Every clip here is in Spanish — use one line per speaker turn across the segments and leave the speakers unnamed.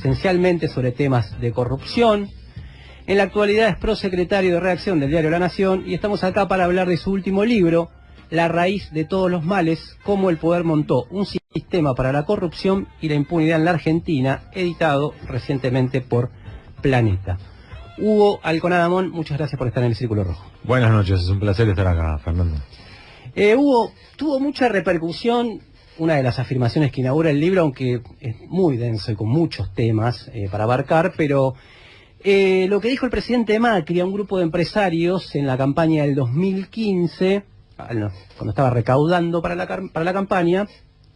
esencialmente sobre temas de corrupción. En la actualidad es prosecretario de redacción del diario La Nación y estamos acá para hablar de su último libro, La raíz de todos los males, cómo el poder montó un sistema para la corrupción y la impunidad en la Argentina, editado recientemente por Planeta. Hugo Alconadamón, muchas gracias por estar en el Círculo Rojo.
Buenas noches, es un placer estar acá, Fernando.
Hugo, tuvo mucha repercusión una de las afirmaciones que inaugura el libro, aunque es muy denso y con muchos temas para abarcar, pero lo que dijo el presidente Macri a un grupo de empresarios en la campaña del 2015, cuando estaba recaudando para la campaña,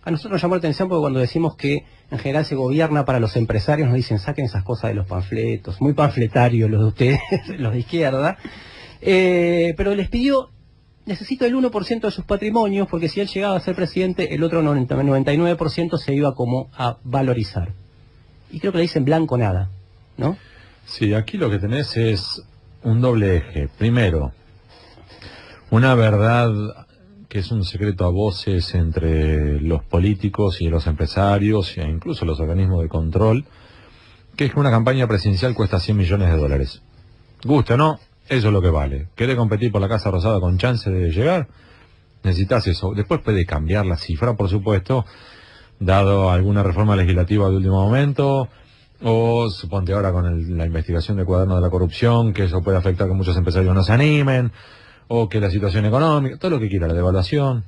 a nosotros nos llamó la atención porque cuando decimos que en general se gobierna para los empresarios, nos dicen saquen esas cosas de los panfletos, muy panfletarios los de ustedes, los de izquierda, pero les pidió, necesito el 1% de sus patrimonios, porque si él llegaba a ser presidente, el otro 99% se iba como a valorizar. Y creo que le dicen blanco nada, ¿no?
Sí, aquí lo que tenés es un doble eje. Primero, una verdad que es un secreto a voces entre los políticos y los empresarios e incluso los organismos de control, que es que una campaña presidencial cuesta 100 millones de dólares. Guste o no, eso es lo que vale. ¿Querés competir por la Casa Rosada con chance de llegar? Necesitas eso. Después puede cambiar la cifra, por supuesto, dado alguna reforma legislativa de último momento, o suponte ahora con la investigación del cuaderno de la corrupción, que eso puede afectar que muchos empresarios no se animen, o que la situación económica, todo lo que quiera, la devaluación.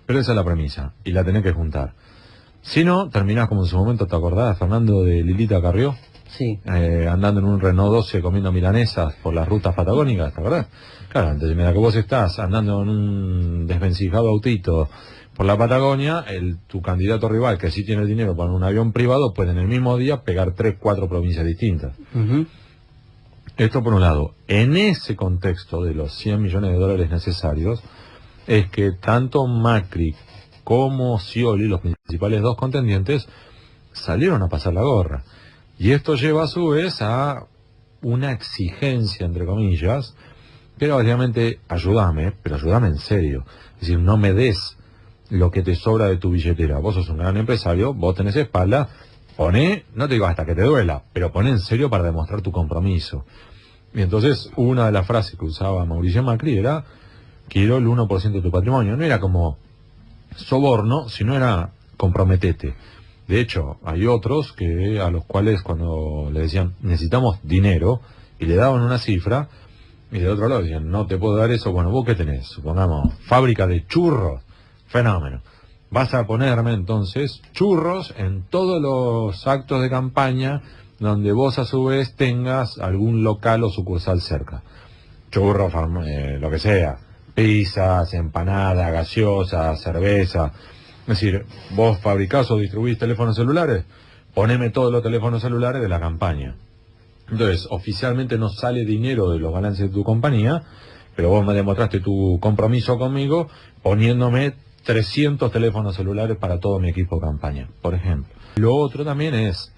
Pero esa es la premisa, y la tenés que juntar. Si no, terminás como en su momento, ¿te acordás, Fernando, de Lilita Carrió?
Sí.
Andando en un Renault 12 comiendo milanesas por las rutas patagónicas, ¿te acordás? Claro, entonces, mira que vos estás andando en un desvencijado autito por la Patagonia, tu candidato rival, que sí tiene el dinero para un avión privado, puede en el mismo día pegar 3, 4 provincias distintas. Esto por un lado. En ese contexto de los 100 millones de dólares necesarios, es que tanto Macri como Scioli, los principales dos contendientes, salieron a pasar la gorra. Y esto lleva a su vez a una exigencia, entre comillas, que era básicamente, ayúdame, pero ayúdame en serio. Es decir, no me des lo que te sobra de tu billetera. Vos sos un gran empresario, vos tenés espalda, poné, no te digo hasta que te duela, pero poné en serio para demostrar tu compromiso. Y entonces, una de las frases que usaba Mauricio Macri era, quiero el 1% de tu patrimonio. No era como soborno, sino era comprometete. De hecho, hay otros a los cuales cuando le decían, necesitamos dinero, y le daban una cifra, y de otro lado decían, no te puedo dar eso, bueno, ¿vos qué tenés? Supongamos, fábrica de churros, fenómeno. Vas a ponerme entonces churros en todos los actos de campaña donde vos a su vez tengas algún local o sucursal cerca. Churros, lo que sea, pizzas, empanadas, gaseosas, cerveza. Es decir, vos fabricás o distribuís teléfonos celulares, poneme todos los teléfonos celulares de la campaña. Entonces, oficialmente no sale dinero de los balances de tu compañía, pero vos me demostraste tu compromiso conmigo poniéndome 300 teléfonos celulares para todo mi equipo de campaña, por ejemplo. Lo otro también es,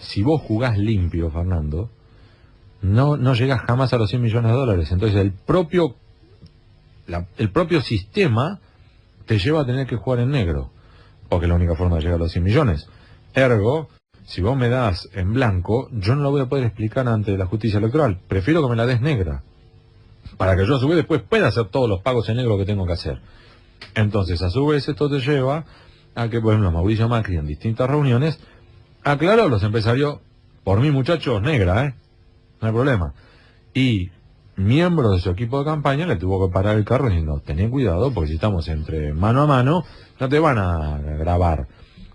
si vos jugás limpio, Fernando, no llegás jamás a los 100 millones de dólares. Entonces, el propio sistema te lleva a tener que jugar en negro, porque es la única forma de llegar a los 100 millones. Ergo, si vos me das en blanco, yo no lo voy a poder explicar ante la justicia electoral. Prefiero que me la des negra, para que yo a su vez después pueda hacer todos los pagos en negro que tengo que hacer. Entonces, a su vez, esto te lleva a que, por ejemplo, Mauricio Macri en distintas reuniones aclaró a los empresarios, por mí muchachos, negra, no hay problema. Y miembros de su equipo de campaña le tuvo que parar el carro diciendo, tened cuidado, porque si estamos entre mano a mano, no te van a grabar.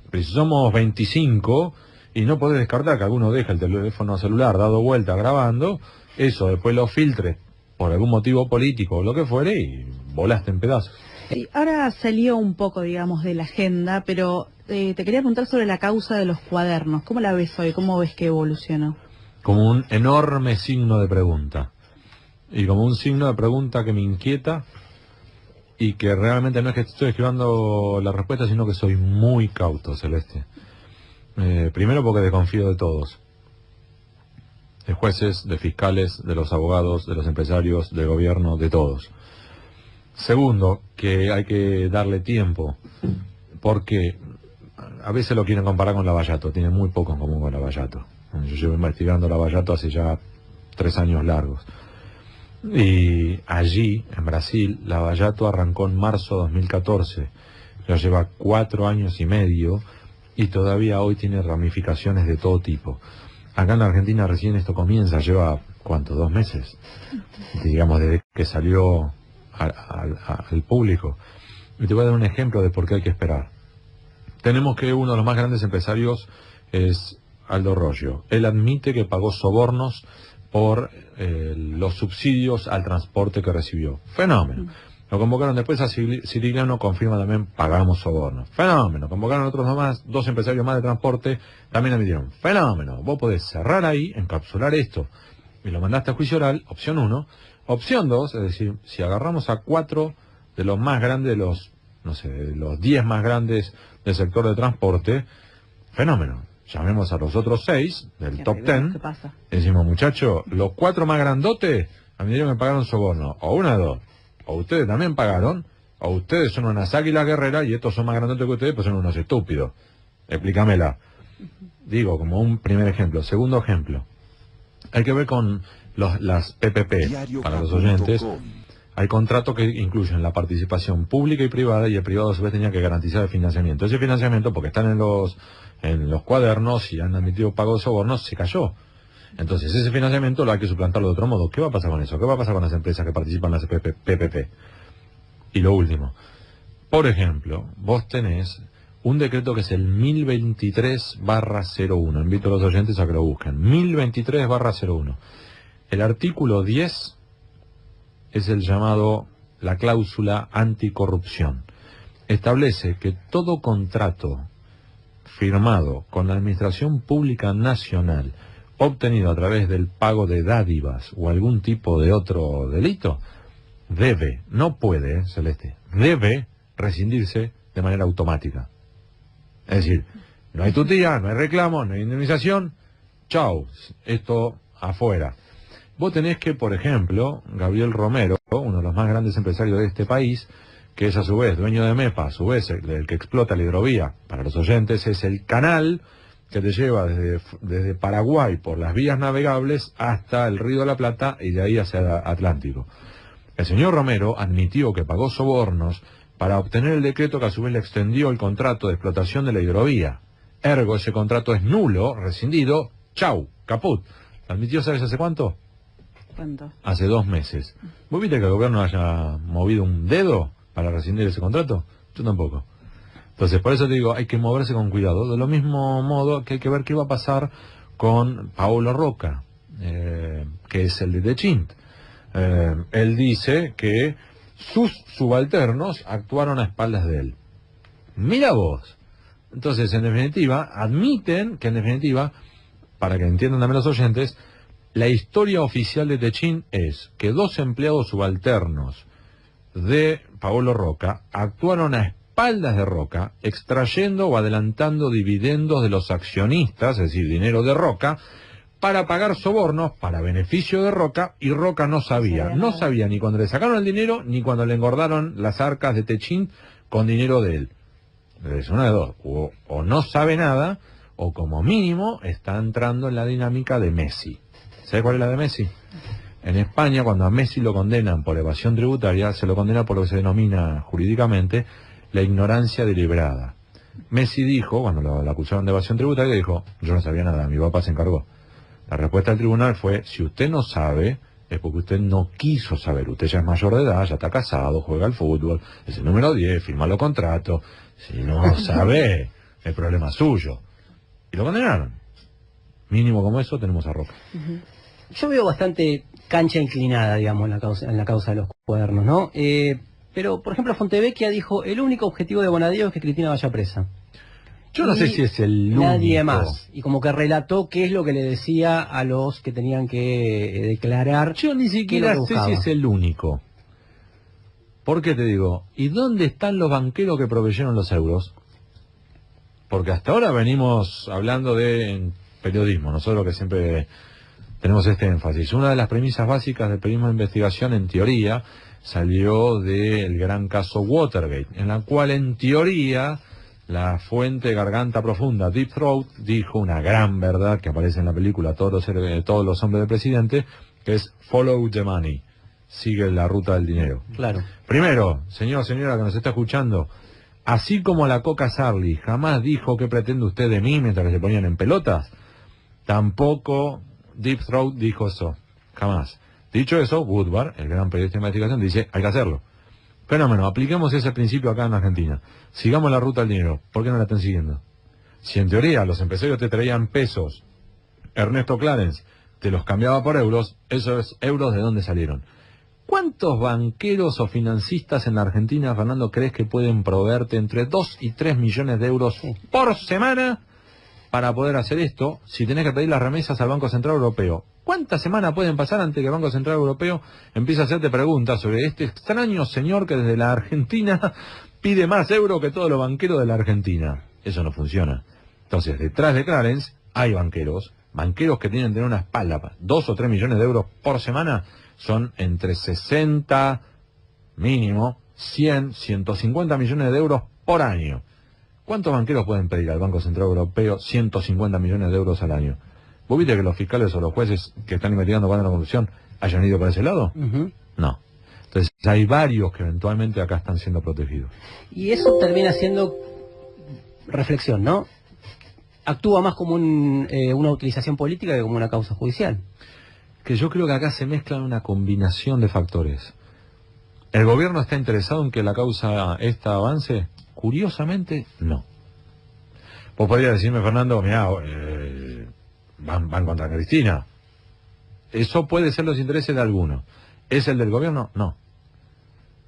Pero si somos 25 y no podés descartar que alguno deje el teléfono celular dado vuelta grabando, eso después lo filtres por algún motivo político o lo que fuere y volaste en pedazos.
Sí, ahora salió un poco, digamos, de la agenda, pero te quería preguntar sobre la causa de los cuadernos. ¿Cómo la ves hoy? ¿Cómo ves que evolucionó?
Como un enorme signo de pregunta. Y como un signo de pregunta que me inquieta y que realmente no es que estoy escribiendo la respuesta, sino que soy muy cauto, Celeste. Primero porque desconfío de todos. De jueces, de fiscales, de los abogados, de los empresarios, del gobierno, de todos. Segundo, que hay que darle tiempo, porque a veces lo quieren comparar con Lavallato, tiene muy poco en común con Lavallato. Yo llevo investigando Lavallato hace ya 3 años largos. Y allí, en Brasil, Lavallato arrancó en marzo de 2014. Ya lleva 4 años y medio y todavía hoy tiene ramificaciones de todo tipo. Acá en la Argentina recién esto comienza, lleva, ¿cuánto? 2 meses. Digamos, desde que salió al público. Y te voy a dar un ejemplo de por qué hay que esperar. Tenemos que uno de los más grandes empresarios es Aldo Roggio. Él admite que pagó sobornos por los subsidios al transporte que recibió. Fenómeno. Lo convocaron después a Sirigliano, confirma también, pagamos sobornos. Fenómeno. Convocaron a otros 2 empresarios más de transporte, también admitieron. Fenómeno. Vos podés cerrar ahí, encapsular esto, y lo mandaste a juicio oral, opción 1. Opción 2, es decir, si agarramos a 4 de los más grandes, de los 10 más grandes del sector de transporte, fenómeno. Llamemos a los otros 6 del top 10.
¿Qué pasa?
Decimos, muchachos, los 4 más grandotes a mí me pagaron soborno. O una de dos. O ustedes también pagaron, o ustedes son unas águilas guerreras y estos son más grandotes que ustedes, pues son unos estúpidos. Explícamela. Digo, como un primer ejemplo. Segundo ejemplo. Hay que ver con las PPP, para los oyentes. Hay contratos que incluyen la participación pública y privada, y el privado a su vez tenía que garantizar el financiamiento. Ese financiamiento, porque están en los cuadernos y han admitido pago de sobornos, se cayó. Entonces ese financiamiento lo hay que suplantarlo de otro modo. ¿Qué va a pasar con eso? ¿Qué va a pasar con las empresas que participan en las PPP? Y lo último, por ejemplo, vos tenés un decreto que es el 1023/01. Invito a los oyentes a que lo busquen. 1023/01. El artículo 10 es el llamado, la cláusula anticorrupción. Establece que todo contrato firmado con la Administración Pública Nacional, obtenido a través del pago de dádivas o algún tipo de otro delito, debe, no puede, Celeste, debe rescindirse de manera automática. Es decir, no hay tutía, no hay reclamo, no hay indemnización, chau, esto afuera. Vos tenés que, por ejemplo, Gabriel Romero, uno de los más grandes empresarios de este país, que es a su vez dueño de MEPA, a su vez el que explota la hidrovía, para los oyentes, es el canal que te lleva desde Paraguay por las vías navegables hasta el Río de la Plata y de ahí hacia Atlántico. El señor Romero admitió que pagó sobornos para obtener el decreto que a su vez le extendió el contrato de explotación de la hidrovía. Ergo, ese contrato es nulo, rescindido, chau, caput. ¿Lo admitió, sabes hace cuánto?
¿Cuánto?
Hace 2 meses. ¿Vos viste que el gobierno haya movido un dedo para rescindir ese contrato? Yo tampoco. Entonces, por eso te digo, hay que moverse con cuidado. De lo mismo modo que hay que ver qué va a pasar con Paolo Roca, que es el de Techint. Él dice que sus subalternos actuaron a espaldas de él. Mira vos. Entonces, en definitiva, admiten que en definitiva, para que entiendan también los oyentes, la historia oficial de Techint es que 2 empleados subalternos de Paolo Roca actuaron a espaldas de Roca, extrayendo o adelantando dividendos de los accionistas, es decir, dinero de Roca, para pagar sobornos para beneficio de Roca, y Roca no sabía ni cuando le sacaron el dinero, ni cuando le engordaron las arcas de Techint con dinero de él. Es una de dos, o no sabe nada, o como mínimo está entrando en la dinámica de Messi. ¿Sabes cuál es la de Messi? En España, cuando a Messi lo condenan por evasión tributaria, se lo condena por lo que se denomina jurídicamente la ignorancia deliberada. Messi dijo, cuando lo acusaron de evasión tributaria, dijo, yo no sabía nada, mi papá se encargó. La respuesta del tribunal fue, si usted no sabe, es porque usted no quiso saber. Usted ya es mayor de edad, ya está casado, juega al fútbol, es el número 10, firma los contratos. Si no sabe, el problema es suyo. Y lo condenaron. Mínimo como eso tenemos a Roca.
Yo veo bastante cancha inclinada, digamos, en la causa de los cuadernos, ¿no? Pero, por ejemplo, Fontevecchia dijo, el único objetivo de Bonadío es que Cristina vaya presa.
Yo no sé si es el único.
Nadie más. Y como que relató qué es lo que le decía a los que tenían que declarar.
Yo ni siquiera sé si es el único. ¿Por qué te digo? ¿Y dónde están los banqueros que proveyeron los euros? Porque hasta ahora venimos hablando de periodismo, nosotros que siempre tenemos este énfasis. Una de las premisas básicas del periodismo de investigación, en teoría, salió del gran caso Watergate, en la cual, en teoría, la fuente garganta profunda, Deep Throat, dijo una gran verdad que aparece en la película Todos los hombres del presidente, que es follow the money, sigue la ruta del dinero.
Claro.
Primero, señora que nos está escuchando, así como la Coca Sarli jamás dijo qué pretende usted de mí mientras que se ponían en pelotas, tampoco Deep Throat dijo eso, jamás. Dicho eso, Woodward, el gran periodista de investigación, dice, hay que hacerlo. Fenómeno, apliquemos ese principio acá en Argentina. Sigamos la ruta del dinero. ¿Por qué no la están siguiendo? Si en teoría los empresarios te traían pesos, Ernesto Clarence te los cambiaba por euros, esos euros ¿de dónde salieron? ¿Cuántos banqueros o financistas en la Argentina, Fernando, crees que pueden proveerte entre 2 y 3 millones de euros por semana para poder hacer esto si tenés que pedir las remesas al Banco Central Europeo? ¿Cuántas semanas pueden pasar antes que el Banco Central Europeo empiece a hacerte preguntas sobre este extraño señor que desde la Argentina pide más euros que todos los banqueros de la Argentina? Eso no funciona. Entonces, detrás de Clarence hay banqueros que tienen que tener una espalda. 2 o 3 millones de euros por semana son entre 60, mínimo, 100, 150 millones de euros por año. ¿Cuántos banqueros pueden pedir al Banco Central Europeo 150 millones de euros al año? ¿Vos viste que los fiscales o los jueces que están investigando contra la corrupción hayan ido por ese lado? No. Entonces hay varios que eventualmente acá están siendo protegidos.
Y eso termina siendo reflexión, ¿no? Actúa más como una utilización política que como una causa judicial.
Que yo creo que acá se mezclan una combinación de factores. ¿El gobierno está interesado en que la causa esta avance? Curiosamente, no. Vos podrías decirme, Fernando, mirá, van contra Cristina. Eso puede ser los intereses de algunos. ¿Es el del gobierno? No.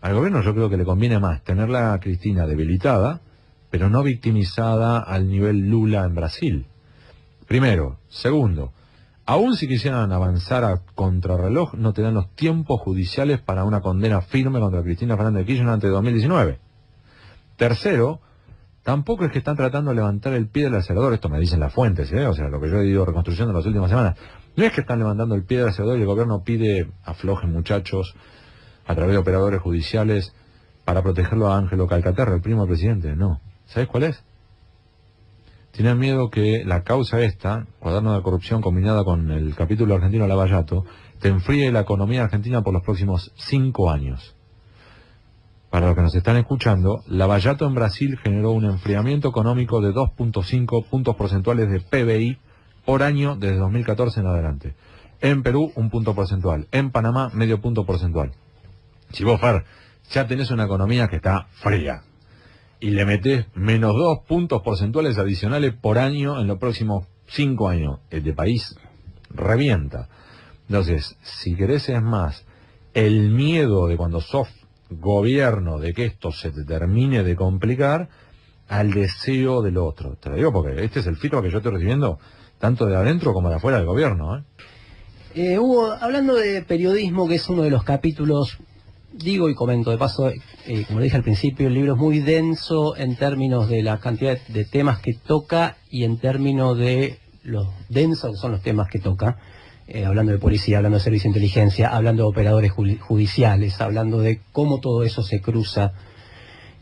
Al gobierno yo creo que le conviene más tenerla a Cristina debilitada, pero no victimizada al nivel Lula en Brasil. Primero. Segundo, aún si quisieran avanzar a contrarreloj, no te dan los tiempos judiciales para una condena firme contra Cristina Fernández de Kirchner antes de 2019. Tercero, tampoco es que están tratando de levantar el pie del acelerador, esto me dicen las fuentes, o sea, lo que yo he ido reconstruyendo en las últimas semanas. No es que están levantando el pie del acelerador y el gobierno pide aflojen muchachos a través de operadores judiciales para protegerlo a Ángelo Calcaterra, el primo del presidente. No. ¿Sabes cuál es? Tienen miedo que la causa esta, cuaderno de corrupción combinada con el capítulo argentino Lavallato, te enfríe la economía argentina por los próximos 5 años. Para los que nos están escuchando, Lavallato en Brasil generó un enfriamiento económico de 2.5 puntos porcentuales de PBI por año desde 2014 en adelante. En Perú, 1 punto porcentual. En Panamá, medio punto porcentual. Si vos, Fer, ya tenés una economía que está fría y le metés menos 2 puntos porcentuales adicionales por año en los próximos 5 años, el país revienta. Entonces, si querés es más el miedo de cuando sos gobierno de que esto se te termine de complicar al deseo del otro. Te lo digo porque este es el feedback que yo estoy recibiendo tanto de adentro como de afuera del gobierno.
Hugo, hablando de periodismo, que es uno de los capítulos, digo y comento de paso, como le dije al principio, el libro es muy denso en términos de la cantidad de temas que toca y en términos de los densos que son los temas que toca. Hablando de policía, hablando de servicio de inteligencia, hablando de operadores judiciales, hablando de cómo todo eso se cruza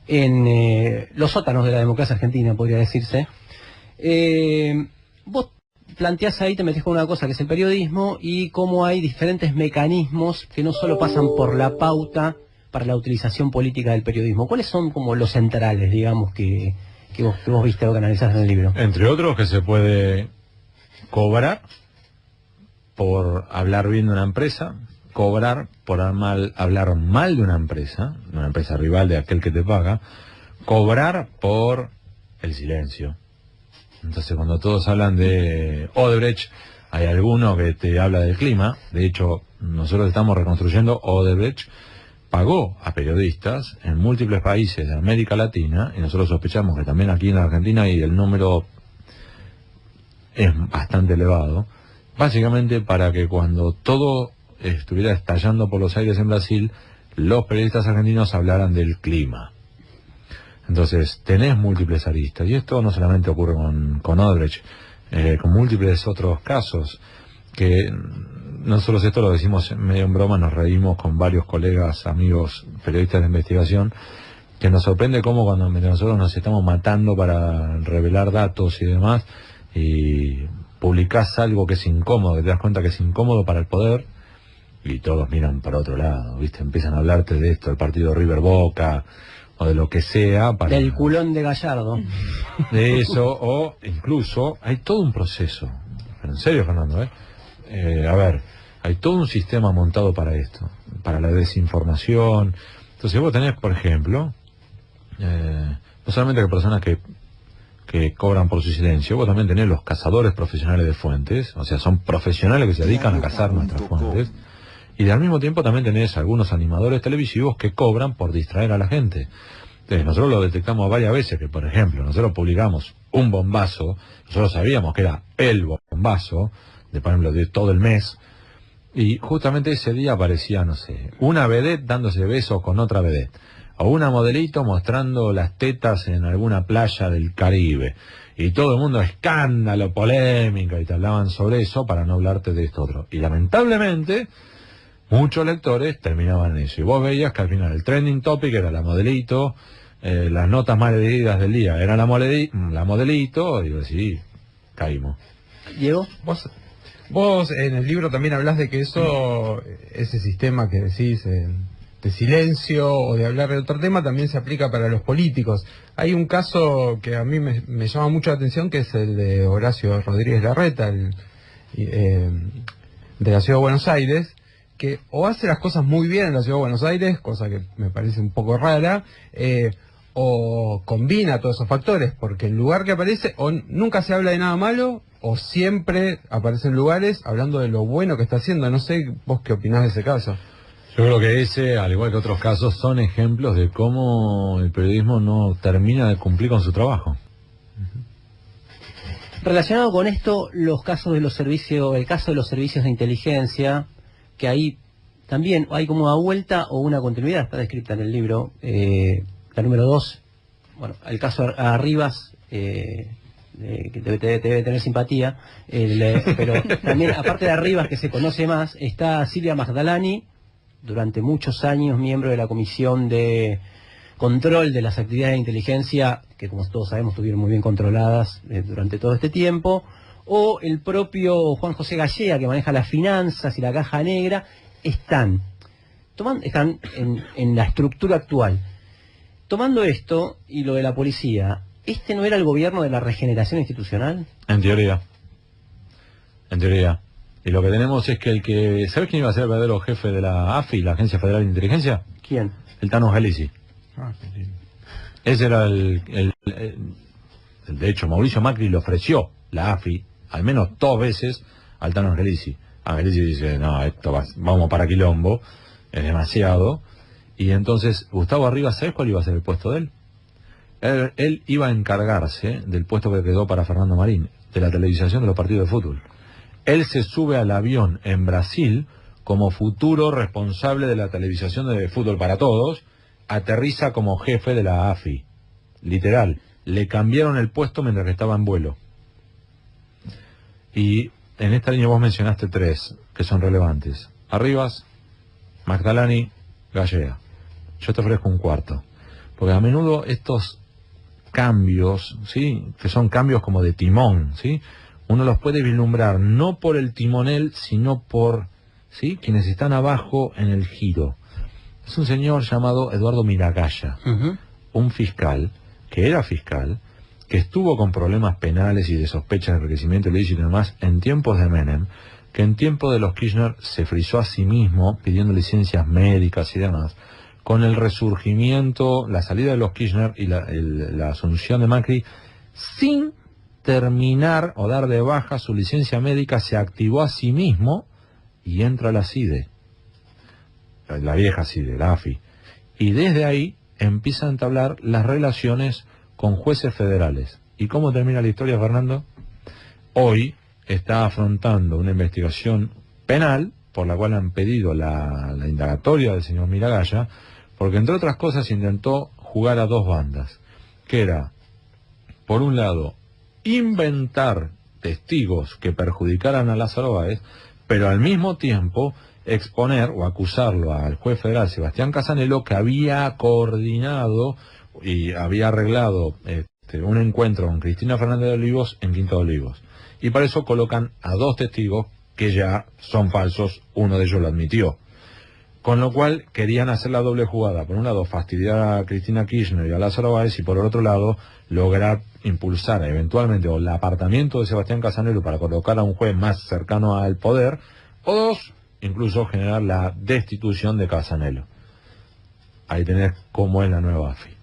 en los sótanos de la democracia argentina, podría decirse. Vos planteás ahí, te metés con una cosa que es el periodismo y cómo hay diferentes mecanismos que no solo pasan por la pauta para la utilización política del periodismo. ¿Cuáles son como los centrales, digamos, que vos viste o que analizás en el libro?
Entre otros, que se puede cobrar por hablar bien de una empresa, cobrar por hablar mal de una empresa rival de aquel que te paga, cobrar por el silencio. Entonces cuando todos hablan de Odebrecht, hay alguno que te habla del clima. De hecho, nosotros estamos reconstruyendo. Odebrecht pagó a periodistas en múltiples países de América Latina, y nosotros sospechamos que también aquí en la Argentina, y el número es bastante elevado, básicamente para que cuando todo estuviera estallando por los aires en Brasil, los periodistas argentinos hablaran del clima. Entonces, tenés múltiples aristas, y esto no solamente ocurre con Odebrecht, con múltiples otros casos, que nosotros esto lo decimos medio en broma, nos reímos con varios colegas, amigos, periodistas de investigación, que nos sorprende cómo cuando nosotros nos estamos matando para revelar datos y demás, y publicás algo que es incómodo, que te das cuenta que es incómodo para el poder, y todos miran para otro lado, ¿viste? Empiezan a hablarte de esto, del partido River Boca, o de lo que sea.
Del culón de Gallardo.
De eso, o incluso, hay todo un proceso. En serio, Fernando, a ver, hay todo un sistema montado para esto, para la desinformación. Entonces vos tenés, por ejemplo, no solamente que personas que cobran por su silencio, vos también tenés los cazadores profesionales de fuentes, o sea, son profesionales que se dedican a cazar nuestras fuentes, y al mismo tiempo también tenés algunos animadores televisivos que cobran por distraer a la gente. Entonces nosotros lo detectamos varias veces, que por ejemplo, nosotros publicamos un bombazo, nosotros sabíamos que era el bombazo, de por ejemplo, de todo el mes, y justamente ese día aparecía, no sé, una vedette dándose besos con otra vedette, o una modelito mostrando las tetas en alguna playa del Caribe, y todo el mundo escándalo, polémica, y te hablaban sobre eso para no hablarte de esto otro. Y lamentablemente, muchos lectores terminaban en eso, y vos veías que al final el trending topic era la modelito, las notas más leídas del día era la modelito, y yo decía, caímos.
Diego,
Vos en el libro también hablas de que ese sistema que decís de silencio o de hablar de otro tema también se aplica para los políticos. Hay un caso que a mí me llama mucho la atención, que es el de Horacio Rodríguez Larreta, de la Ciudad de Buenos Aires, que o hace las cosas muy bien en la Ciudad de Buenos Aires, cosa que me parece un poco rara, o combina todos esos factores, porque en lugar que aparece, o nunca se habla de nada malo, o siempre aparecen lugares hablando de lo bueno que está haciendo. No sé vos qué opinás de ese caso.
Yo creo que ese, al igual que otros casos, son ejemplos de cómo el periodismo no termina de cumplir con su trabajo.
Relacionado con esto, los casos de los servicios, el caso de los servicios de inteligencia, que ahí también hay como una vuelta o una continuidad, está descrita en el libro. La número 2, bueno, el caso a Rivas, que debe tener simpatía, pero también, aparte de Rivas, que se conoce más, está Silvia Magdalani, durante muchos años miembro de la Comisión de Control de las Actividades de Inteligencia, que como todos sabemos estuvieron muy bien controladas durante todo este tiempo, o el propio Juan José Gallea, que maneja las finanzas y la caja negra, están en la estructura actual. Tomando esto y lo de la policía, ¿este no era el gobierno de la regeneración institucional?
En teoría. En teoría. Y lo que tenemos es que ¿sabes quién iba a ser el verdadero jefe de la AFI, la Agencia Federal de Inteligencia?
¿Quién?
El Tano Angelici. Ese era de hecho, Mauricio Macri le ofreció la AFI, al menos 2 veces, al Tano Angelici. Angelici dice, no, vamos para quilombo, es demasiado. Y entonces, Gustavo Arribas, ¿sabes cuál iba a ser el puesto de él? Él iba a encargarse del puesto que quedó para Fernando Marín, de la televisación de los partidos de fútbol. Él se sube al avión en Brasil como futuro responsable de la televisación de fútbol para todos, aterriza como jefe de la AFI. Literal, le cambiaron el puesto mientras que estaba en vuelo. Y en esta línea vos mencionaste 3 que son relevantes. Arribas, Magdalani, Gallea. Yo te ofrezco un 4. Porque a menudo estos cambios, ¿sí?, que son cambios como de timón, ¿sí?, uno los puede vislumbrar no por el timonel, sino por, ¿sí?, quienes están abajo en el giro. Es un señor llamado Eduardo Miragaya, un fiscal, que era fiscal, que estuvo con problemas penales y de sospecha de enriquecimiento ilícito y demás en tiempos de Menem, que en tiempos de los Kirchner se frizó a sí mismo pidiendo licencias médicas y demás. Con el resurgimiento, la salida de los Kirchner y la asunción de Macri, sin terminar o dar de baja su licencia médica, se activó a sí mismo y entra a la CIDE, la vieja CIDE, la AFI. Y desde ahí empieza a entablar las relaciones con jueces federales. ¿Y cómo termina la historia, Fernando? Hoy está afrontando una investigación penal por la cual han pedido la indagatoria del señor Miragaya, porque entre otras cosas intentó jugar a 2 bandas, que era, por un lado, inventar testigos que perjudicaran a Lázaro Báez, pero al mismo tiempo exponer o acusarlo al juez federal Sebastián Casanello, que había coordinado y había arreglado un encuentro con Cristina Fernández de Olivos en Quinta de Olivos. Y para eso colocan a 2 testigos que ya son falsos, uno de ellos lo admitió. Con lo cual querían hacer la doble jugada. Por un lado, fastidiar a Cristina Kirchner y a Lázaro Báez, y por el otro lado, lograr impulsar eventualmente o el apartamiento de Sebastián Casanello para colocar a un juez más cercano al poder, o 2, incluso generar la destitución de Casanello. Ahí tenés cómo es la nueva AFI.